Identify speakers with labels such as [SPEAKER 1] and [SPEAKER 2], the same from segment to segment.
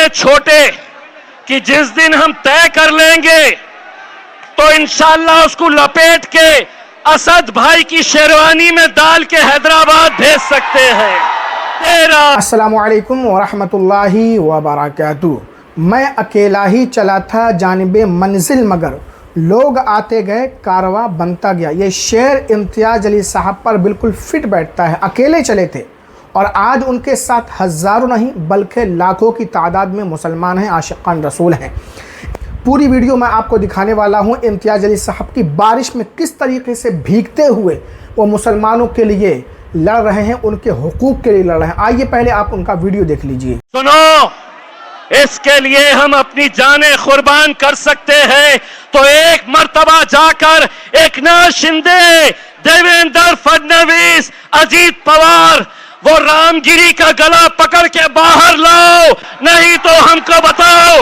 [SPEAKER 1] इतने छोटे कि जिस दिन हम तय कर लेंगे तो इंशाअल्लाह उसको लपेट के असद भाई की शेरवानी में डाल के हैदराबाद भेज सकते हैं।
[SPEAKER 2] अस्सलामु अलैकुम वरहमतुल्लाहि वबरकातुहू। मैं अकेला ही चला था जानिबे मंजिल, मगर लोग आते गए कारवां बनता गया। ये शेर इम्तियाज़ अली साहब पर बिल्कुल फिट बैठता है। अकेले चले थे और आज उनके साथ हज़ारों नहीं बल्कि लाखों की तादाद में मुसलमान हैं, आशिक़ान रसूल हैं। पूरी वीडियो मैं आपको दिखाने वाला हूँ इम्तियाज़ अली साहब की बारिश में किस तरीके से भीगते हुए वो मुसलमानों के लिए लड़ रहे हैं, उनके हुकूक के लिए लड़ रहे हैं। आइए पहले आप उनका वीडियो देख लीजिए।
[SPEAKER 1] सुनो, इसके लिए हम अपनी जानें कुर्बान कर सकते हैं तो एक मर्तबा जाकर एकनाथ शिंदे, देवेंद्र फडणवीस, अजीत पवार, वो रामगिरी का गला पकड़ के बाहर लाओ, नहीं तो हमको बताओ।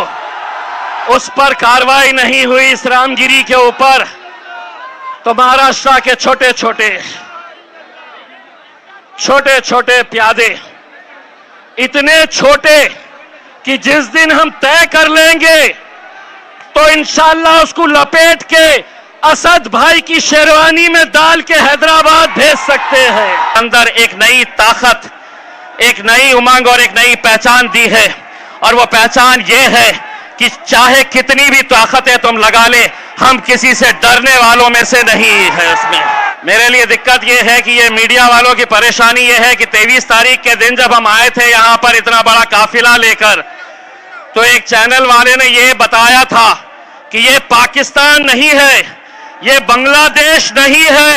[SPEAKER 1] उस पर कार्रवाई नहीं हुई इस रामगिरी के ऊपर तो महाराष्ट्र के छोटे छोटे प्यादे इतने छोटे कि जिस दिन हम तय कर लेंगे तो इंशाअल्लाह उसको लपेट के असद भाई की शेरवानी में डाल के हैदराबाद भेज सकते हैं। अंदर एक नई ताकत, एक नई उमंग और एक नई पहचान दी है, और वो पहचान ये है कि चाहे कितनी भी ताकतें तुम लगा ले, हम किसी से डरने वालों में से नहीं है। इसमें मेरे लिए दिक्कत यह है कि ये मीडिया वालों की परेशानी यह है कि 23 तारीख के दिन जब हम आए थे यहां पर इतना बड़ा काफिला लेकर, तो एक चैनल वाले ने ये बताया था कि ये पाकिस्तान नहीं है, ये बांग्लादेश नहीं है,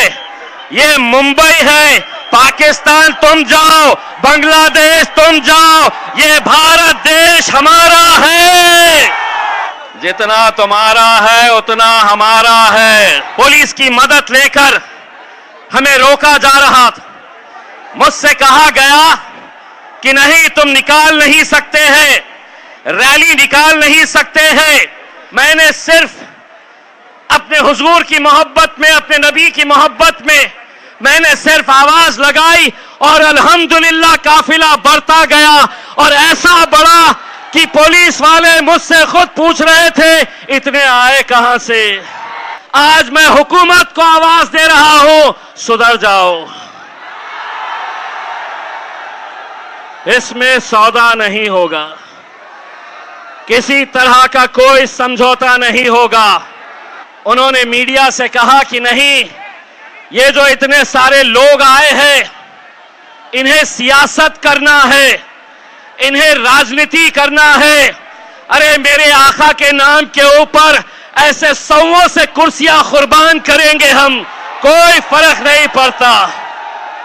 [SPEAKER 1] ये मुंबई है। पाकिस्तान तुम जाओ, बांग्लादेश तुम जाओ, ये भारत देश हमारा है। जितना तुम्हारा है उतना हमारा है। पुलिस की मदद लेकर हमें रोका जा रहा था। मुझसे कहा गया कि नहीं, तुम निकाल नहीं सकते हैं, रैली निकाल नहीं सकते हैं। मैंने सिर्फ अपने हुजूर की मोहब्बत में, अपने नबी की मोहब्बत में मैंने सिर्फ आवाज लगाई और अल्हम्दुलिल्लाह काफिला बढ़ता गया, और ऐसा बढ़ा कि पुलिस वाले मुझसे खुद पूछ रहे थे इतने आए कहां से। आज मैं हुकूमत को आवाज दे रहा हूं, सुधर जाओ। इसमें सौदा नहीं होगा, किसी तरह का कोई समझौता नहीं होगा। उन्होंने मीडिया से कहा कि नहीं, ये जो इतने सारे लोग आए हैं इन्हें सियासत करना है, इन्हें राजनीति करना है। अरे मेरे आका के नाम के ऊपर ऐसे सौों से कुर्सियां कुर्बान करेंगे हम, कोई फर्क नहीं पड़ता।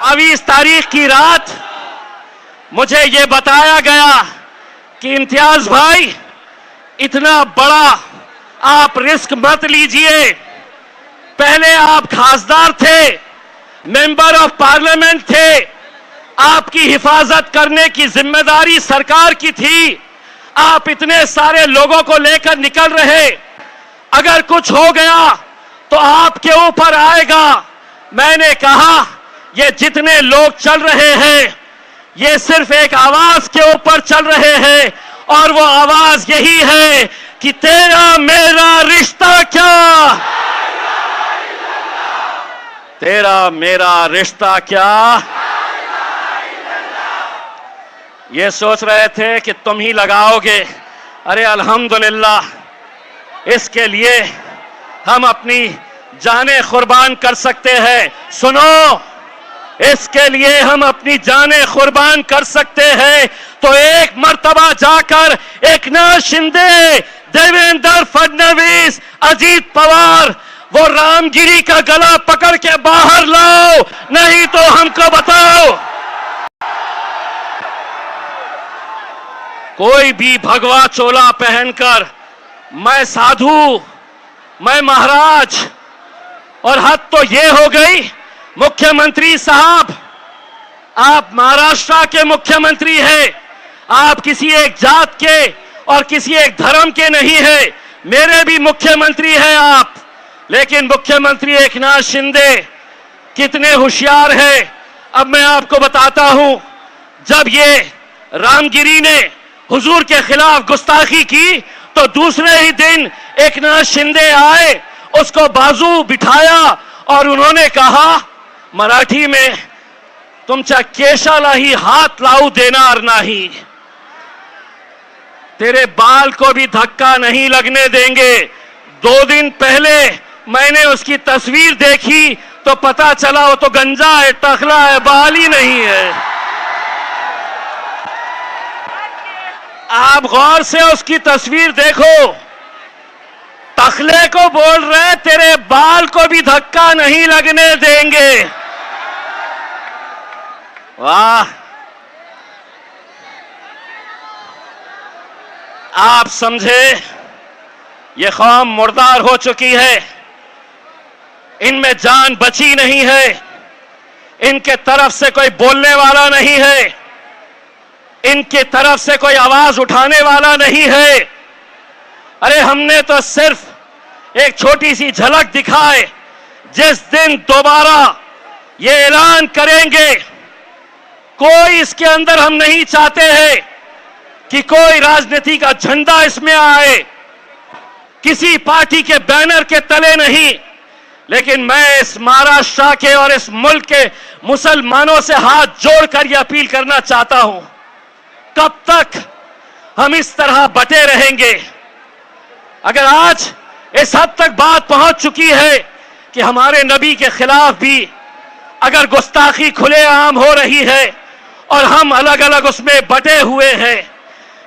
[SPEAKER 1] 22 तारीख की रात मुझे ये बताया गया कि इम्तियाज भाई इतना बड़ा आप रिस्क मत लीजिए। पहले आप खासदार थे, मेंबर ऑफ पार्लियामेंट थे, आपकी हिफाजत करने की जिम्मेदारी सरकार की थी। आप इतने सारे लोगों को लेकर निकल रहे, अगर कुछ हो गया तो आपके ऊपर आएगा। मैंने कहा ये जितने लोग चल रहे हैं ये सिर्फ एक आवाज के ऊपर चल रहे हैं, और वो आवाज यही है कि तेरा मेरा रिश्ता क्या, तेरा मेरा रिश्ता क्या। ये सोच रहे थे कि तुम ही लगाओगे। अरे अल्हम्दुलिल्लाह, इसके लिए हम अपनी जानें कुर्बान कर सकते हैं। सुनो, इसके लिए हम अपनी जानें कुर्बान कर सकते हैं तो एक मर्तबा जाकर एकनाथ शिंदे, देवेंद्र फडणवीस, अजीत पवार, वो रामगिरी का गला पकड़ के बाहर लाओ, नहीं तो हमको बताओ। कोई भी भगवा चोला पहनकर मैं साधु, मैं महाराज, और हद तो ये हो गई मुख्यमंत्री साहब, आप महाराष्ट्र के मुख्यमंत्री हैं, आप किसी एक जात के और किसी एक धर्म के नहीं है। मेरे भी मुख्यमंत्री हैं आप, लेकिन मुख्यमंत्री एकनाथ शिंदे कितने होशियार हैं। अब मैं आपको बताता हूं, जब ये रामगिरी ने हुजूर के खिलाफ गुस्ताखी की तो दूसरे ही दिन एकनाथ शिंदे आए, उसको बाजू बिठाया और उन्होंने कहा मराठी में, तुमच्या केशाला ही हाथ लावू देणार नहीं, तेरे बाल को भी धक्का नहीं लगने देंगे। 2 दिन पहले मैंने उसकी तस्वीर देखी तो पता चला वो तो गंजा है, टखला है, बाल ही नहीं है। आप गौर से उसकी तस्वीर देखो, टखले को बोल रहे तेरे बाल को भी धक्का नहीं लगने देंगे। वाह, आप समझे ये कौम मुर्दार हो चुकी है, इनमें जान बची नहीं है, इनके तरफ से कोई बोलने वाला नहीं है, इनकी तरफ से कोई आवाज उठाने वाला नहीं है। अरे हमने तो सिर्फ एक छोटी सी झलक दिखाए, जिस दिन दोबारा ये ऐलान करेंगे, कोई इसके अंदर हम नहीं चाहते हैं कि कोई राजनीति का झंडा इसमें आए, किसी पार्टी के बैनर के तले नहीं, लेकिन मैं इस महाराष्ट्र के और इस मुल्क के मुसलमानों से हाथ जोड़कर यह अपील करना चाहता हूं, कब तक हम इस तरह बटे रहेंगे? अगर आज इस हद तक बात पहुंच चुकी है कि हमारे नबी के खिलाफ भी अगर गुस्ताखी खुलेआम हो रही है और हम अलग अलग उसमें बटे हुए हैं,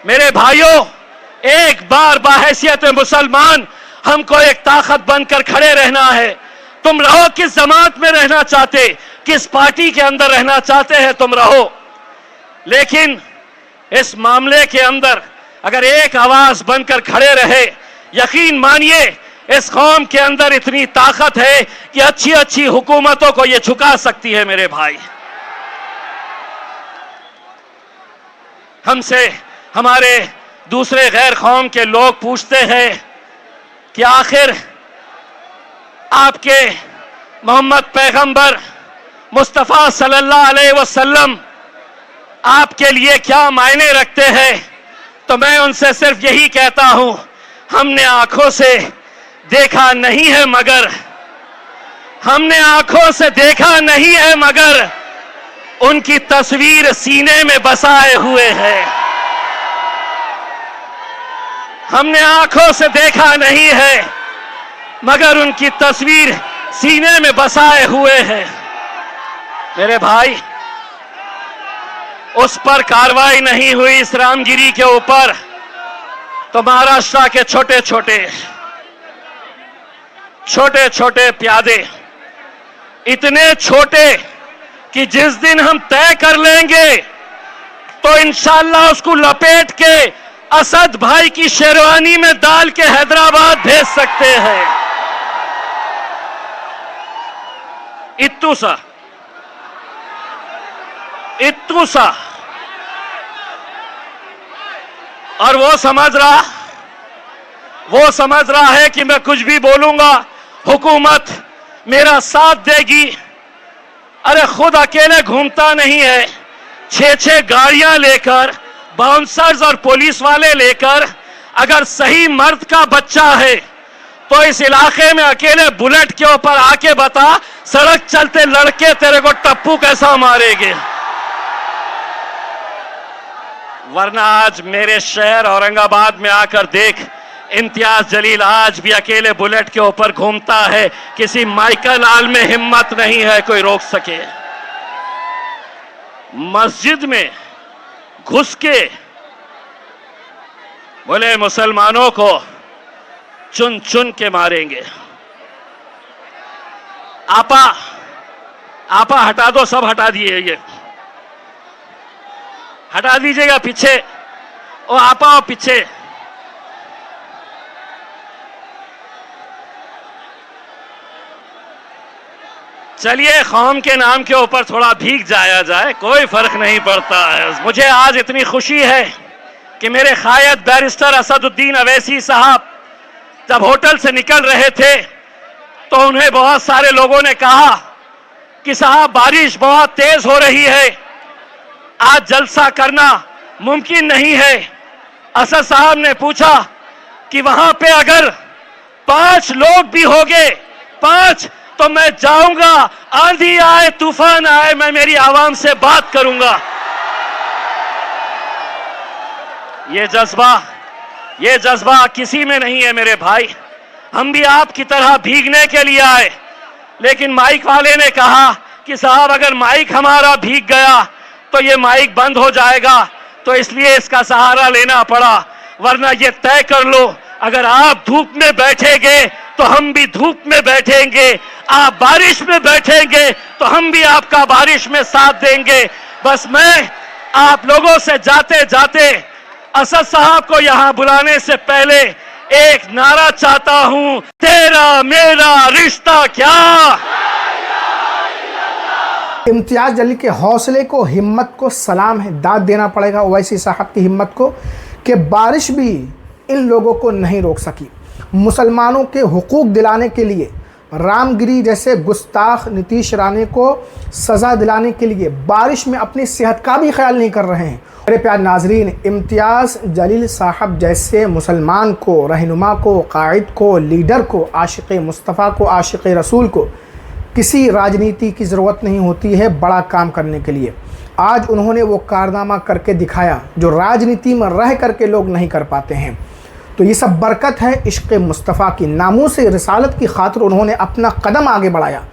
[SPEAKER 1] मेरे भाइयों, एक बार बाहैसियत मुसलमान हमको एक ताकत बनकर खड़े रहना है। तुम रहो किस जमात में रहना चाहते, किस पार्टी के अंदर रहना चाहते हैं, तुम रहो, लेकिन इस मामले के अंदर अगर एक आवाज बनकर खड़े रहे, यकीन मानिए इस कौम के अंदर इतनी ताकत है कि अच्छी अच्छी हुकूमतों को यह झुका सकती है। मेरे भाई, हमसे हमारे दूसरे गैर कौम के लोग पूछते हैं कि आखिर आपके मोहम्मद पैगंबर मुस्तफ़ा सल्लल्लाहु अलैहि वसल्लम आपके लिए क्या मायने रखते हैं? तो मैं उनसे सिर्फ यही कहता हूं, हमने आंखों से देखा नहीं है मगर, हमने आंखों से देखा नहीं है मगर उनकी तस्वीर सीने में बसाए हुए है। हमने आंखों से देखा नहीं है मगर उनकी तस्वीर सीने में बसाए हुए हैं। मेरे भाई, उस पर कार्रवाई नहीं हुई इस रामगिरी के ऊपर, तो महाराष्ट्र के छोटे छोटे प्यादे, इतने छोटे कि जिस दिन हम तय कर लेंगे तो इंशाअल्लाह उसको लपेट के असद भाई की शेरवानी में डाल के हैदराबाद भेज सकते हैं। इत्तू सा और वो समझ रहा है कि मैं कुछ भी बोलूंगा हुकूमत मेरा साथ देगी। अरे खुद अकेले घूमता नहीं है, 6 गाड़ियां लेकर, बाउंसर्स और पुलिस वाले लेकर, अगर सही मर्द का बच्चा है तो इस इलाके में अकेले बुलेट के ऊपर आके बता, सड़क चलते लड़के तेरे को टप्पू कैसा मारेंगे। वरना आज मेरे शहर औरंगाबाद में आकर देख, इम्तियाज जलील आज भी अकेले बुलेट के ऊपर घूमता है, किसी माइकल आल में हिम्मत नहीं है कोई रोक सके। मस्जिद में घुस के बोले मुसलमानों को चुन चुन के मारेंगे। आपा हटा दो, सब हटा दिए, ये हटा दीजिएगा पीछे, ओ आपा पीछे। चलिए कौम के नाम के ऊपर थोड़ा भीग जाया जाए, कोई फर्क नहीं पड़ता है। मुझे आज इतनी खुशी है कि मेरे कायद बैरिस्टर असदुद्दीन अवैसी साहब जब होटल से निकल रहे थे तो उन्हें बहुत सारे लोगों ने कहा कि साहब बारिश बहुत तेज हो रही है, आज जलसा करना मुमकिन नहीं है, असद साहब ने पूछा कि वहां पे अगर 5 लोग भी होंगे, 5, तो मैं जाऊंगा, आंधी आए तूफान आए, मैं मेरी आवाम से बात करूंगा। ये जज्बा किसी में नहीं है मेरे भाई। हम भी आपकी तरह भीगने के लिए आए, लेकिन माइक वाले ने कहा कि साहब अगर माइक हमारा भीग गया तो ये माइक बंद हो जाएगा, तो इसलिए इसका सहारा लेना पड़ा। वरना ये तय कर लो, अगर आप धूप में बैठेंगे तो हम भी धूप में बैठेंगे, आप बारिश में बैठेंगे तो हम भी आपका बारिश में साथ देंगे। बस मैं आप लोगों से जाते जाते असद साहब को यहां बुलाने से पहले एक नारा चाहता हूं, तेरा मेरा रिश्ता क्या।
[SPEAKER 2] इम्तियाज जलील के हौसले को, हिम्मत को सलाम है। दाद देना पड़ेगा ओवैसी साहब की हिम्मत को कि बारिश भी इन लोगों को नहीं रोक सकी। मुसलमानों के हुकूक दिलाने के लिए, रामगिरी जैसे गुस्ताख नीतीश राणे को सज़ा दिलाने के लिए बारिश में अपनी सेहत का भी ख्याल नहीं कर रहे हैं। मेरे प्यार नाजरीन, इम्तियाज़ जलील साहब जैसे मुसलमान को, रहनुमा को, कायद को, लीडर को, आशिक़ मुस्तफ़ा को, आशिक़ रसूल को किसी राजनीति की ज़रूरत नहीं होती है बड़ा काम करने के लिए। आज उन्होंने वो कारनामा करके दिखाया जो राजनीति में रह करके लोग नहीं कर पाते हैं। तो ये सब बरकत है इश्क़ मुस्तफ़ा की। नामूस रिसालत की खातिर उन्होंने अपना कदम आगे बढ़ाया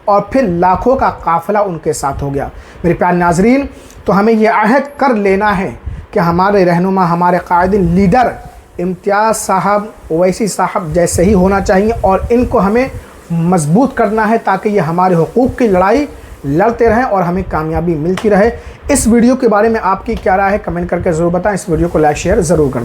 [SPEAKER 2] और फिर लाखों का काफ़िला उनके साथ हो गया। मेरे प्यार नाजरीन, तो हमें यह अहद कर लेना है कि हमारे रहनुमा, हमारे कायदीन, लीडर इम्तियाज़ साहब, ओवैसी साहब जैसे ही होना चाहिए और इनको हमें मजबूत करना है ताकि ये हमारे हुकूक़ की लड़ाई लड़ते रहें और हमें कामयाबी मिलती रहे। इस वीडियो के बारे में आपकी क्या राय है कमेंट करके ज़रूर बताएं। इस वीडियो को लाइक शेयर ज़रूर करें।